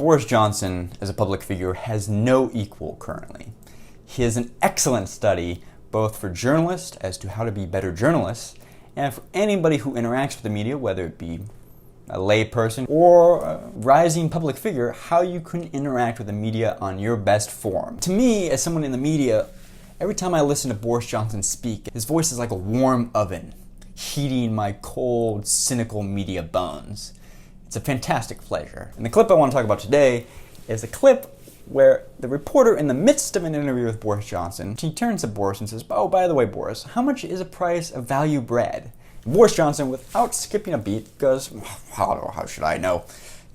Boris Johnson, as a public figure, has no equal currently. He is an excellent study both for journalists as to how to be better journalists, and for anybody who interacts with the media, whether it be a lay person or a rising public figure, how you can interact with the media on your best form. To me, as someone in the media, every time I listen to Boris Johnson speak, his voice is like a warm oven, heating my cold, cynical media bones. It's a fantastic pleasure. And the clip I want to talk about today is a clip where the reporter, in the midst of an interview with Boris Johnson, he turns to Boris and says, "Oh, by the way, Boris, how much is a price of value bread?" And Boris Johnson, without skipping a beat, goes, how should I know?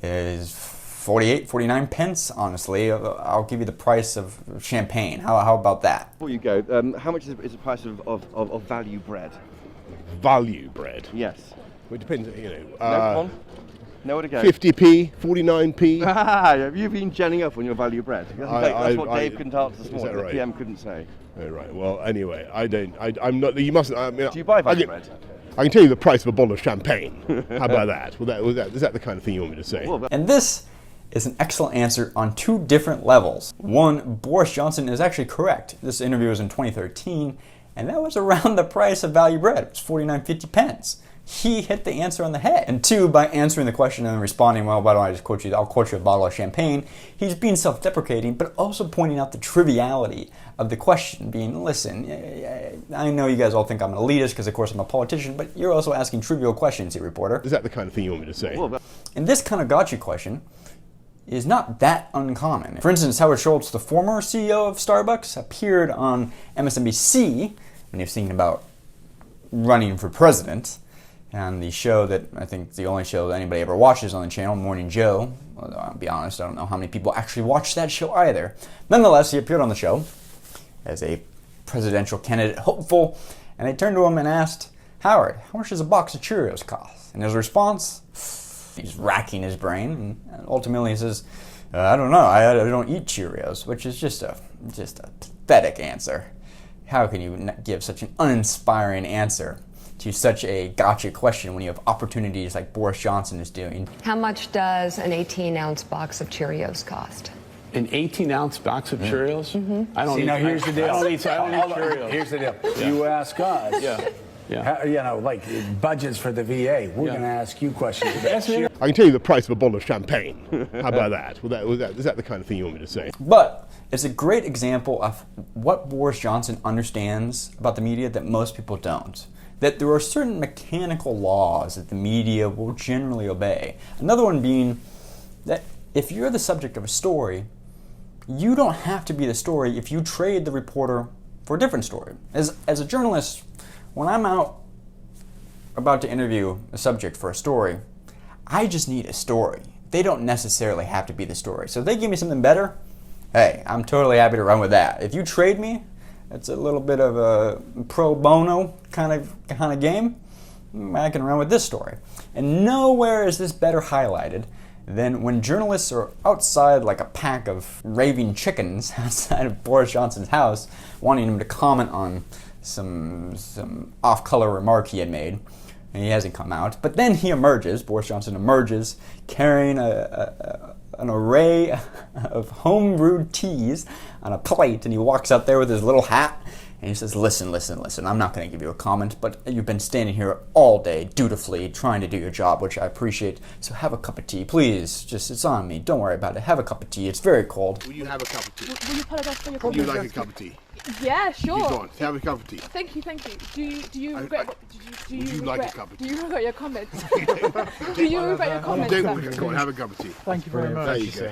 Is 48, 49 pence, honestly. I'll give you the price of champagne. How about that? Before you go, how much is the price of value bread? Value bread? Yes. Well, it depends, Nowhere to go. 50p, 49p. Have you been gelling up on your value bread? That's what Dave couldn't answer this morning. Right? The PM couldn't say. Oh, right. Well, anyway, I'm not. You mustn't. Do you buy value bread? I can tell you the price of a bottle of champagne. How about that? Is that the kind of thing you want me to say? And this is an excellent answer on two different levels. One, Boris Johnson is actually correct. This interview was in 2013, and that was around the price of value bread. It was 49.50 pence. He hit the answer on the head. And two, by answering the question and responding, well, why don't I just quote you? I'll quote you a bottle of champagne. He's being self-deprecating, but also pointing out the triviality of the question, being, listen, I know you guys all think I'm an elitist because, of course, I'm a politician, but you're also asking trivial questions here, reporter. Is that the kind of thing you want me to say? And this kind of gotcha question is not that uncommon. For instance, Howard Schultz, the former CEO of Starbucks, appeared on MSNBC when he was thinking about running for president. And the show that I think the only show that anybody ever watches on the channel, Morning Joe, although I'll be honest, I don't know how many people actually watch that show either. Nonetheless, he appeared on the show as a presidential candidate hopeful, and they turned to him and asked, "Howard, how much does a box of Cheerios cost?" And his response, he's racking his brain, and ultimately he says, "I don't know, I don't eat Cheerios," which is just a pathetic answer. How can you give such an uninspiring answer to such a gotcha question when you have opportunities like Boris Johnson is doing? How much does an 18-ounce box of Cheerios cost? An 18-ounce box of Cheerios? Mm-hmm. I don't eat. Now here's the deal. I don't eat Cheerios. Here's the deal. Yeah. You ask us. Yeah. Like budgets for the VA. We're going to ask you questions. I can tell you the price of a bottle of champagne. How about that? Is that the kind of thing you want me to say? But it's a great example of what Boris Johnson understands about the media that most people don't. That there are certain mechanical laws that the media will generally obey. Another one being that if you're the subject of a story, you don't have to be the story if you trade the reporter for a different story. As a journalist, when I'm out about to interview a subject for a story, I just need a story. They don't necessarily have to be the story. So if they give me something better, hey, I'm totally happy to run with that. If you trade me, it's a little bit of a pro bono kind of game, I can run with this story. And nowhere is this better highlighted than when journalists are outside like a pack of raving chickens outside of Boris Johnson's house, wanting him to comment on some off-color remark he had made, and he hasn't come out. But then Boris Johnson emerges, carrying an array of home-brewed teas on a plate, and he walks out there with his little hat, and he says, listen, I'm not going to give you a comment, but you've been standing here all day, dutifully, trying to do your job, which I appreciate, so have a cup of tea, please. It's on me. Don't worry about it. Have a cup of tea. It's very cold. Will you have a cup of tea? Will you apologize for your Would comment? you like a cup of tea? Yeah, sure. You go on, have a cup of tea. Thank you. Do you regret? Do Would you like a cup of tea? Do you regret your comments? Do you regret your comments? Go on, have a cup of tea. Thank you very much. There you go.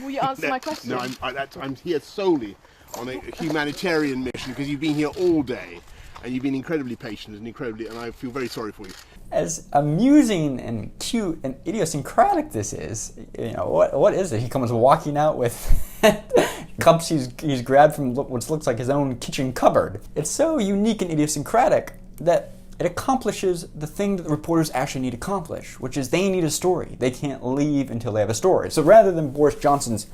Will you answer my question? No, I'm here solely on a humanitarian mission because you've been here all day and you've been incredibly patient and I feel very sorry for you. As amusing and cute and idiosyncratic this is, what is it? He comes walking out with cups he's grabbed from what looks like his own kitchen cupboard. It's so unique and idiosyncratic that it accomplishes the thing that the reporters actually need to accomplish, which is they need a story. They can't leave until they have a story. So rather than Boris Johnson's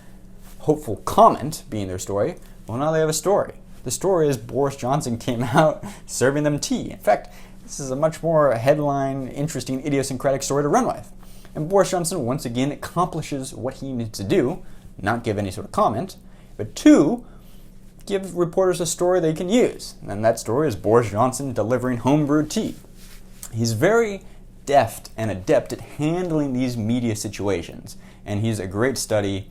hopeful comment being their story, well, now they have a story. The story is Boris Johnson came out serving them tea. In fact, this is a much more headline, interesting, idiosyncratic story to run with. And Boris Johnson, once again, accomplishes what he needs to do, not give any sort of comment, but 2, give reporters a story they can use. And that story is Boris Johnson delivering homebrewed tea. He's very deft and adept at handling these media situations, and he's a great study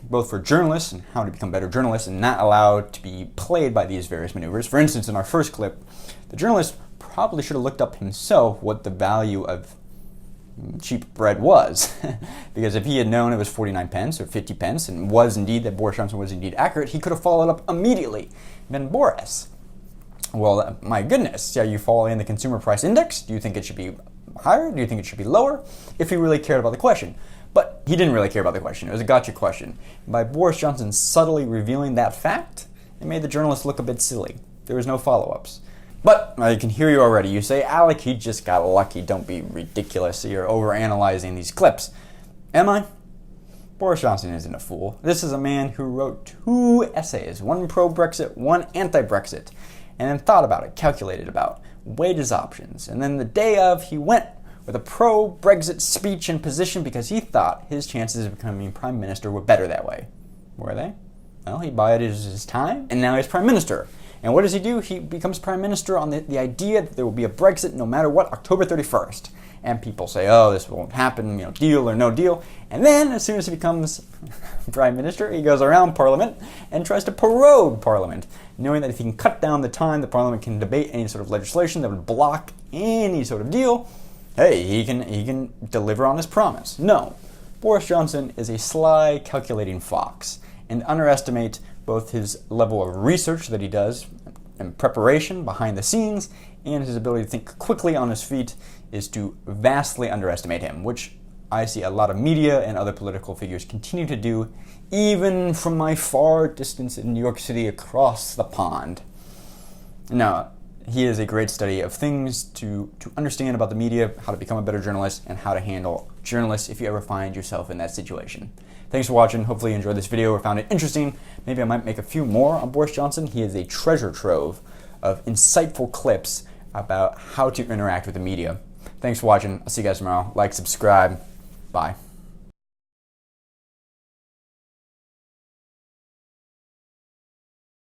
both for journalists and how to become better journalists and not allowed to be played by these various maneuvers. For instance, in our first clip, the journalist probably should have looked up himself what the value of cheap bread was, because if he had known it was 49 pence or 50 pence and was indeed that Boris Johnson was indeed accurate, he could have followed up immediately. Then Boris, well, my goodness, are you following the consumer price index? Do you think it should be higher? Do you think it should be lower? If he really cared about the question. But he didn't really care about the question. It was a gotcha question. By Boris Johnson subtly revealing that fact, it made the journalist look a bit silly. There was no follow-ups. But I can hear you already. You say, Alec, he just got lucky. Don't be ridiculous. You're overanalyzing these clips. Am I? Boris Johnson isn't a fool. This is a man who wrote 2 essays, one pro-Brexit, one anti-Brexit, and then thought about it, calculated about, weighed his options. And then the day of, he went with a pro-Brexit speech and position because he thought his chances of becoming prime minister were better that way. Were they? Well, he bided his time, and now he's prime minister. And what does he do? He becomes prime minister on the idea that there will be a Brexit no matter what, October 31st. And people say, oh, this won't happen, deal or no deal. And then, as soon as he becomes prime minister, he goes around Parliament and tries to prorogue Parliament, knowing that if he can cut down the time that Parliament can debate any sort of legislation that would block any sort of deal, hey, he can deliver on his promise. No, Boris Johnson is a sly, calculating fox, and underestimate both his level of research that he does and preparation behind the scenes and his ability to think quickly on his feet is to vastly underestimate him, which I see a lot of media and other political figures continue to do, even from my far distance in New York City across the pond. Now, he is a great study of things to understand about the media, how to become a better journalist, and how to handle journalists if you ever find yourself in that situation. Thanks for watching. Hopefully you enjoyed this video or found it interesting. Maybe I might make a few more on Boris Johnson. He is a treasure trove of insightful clips about how to interact with the media. Thanks for watching. I'll see you guys tomorrow. Like, subscribe. Bye.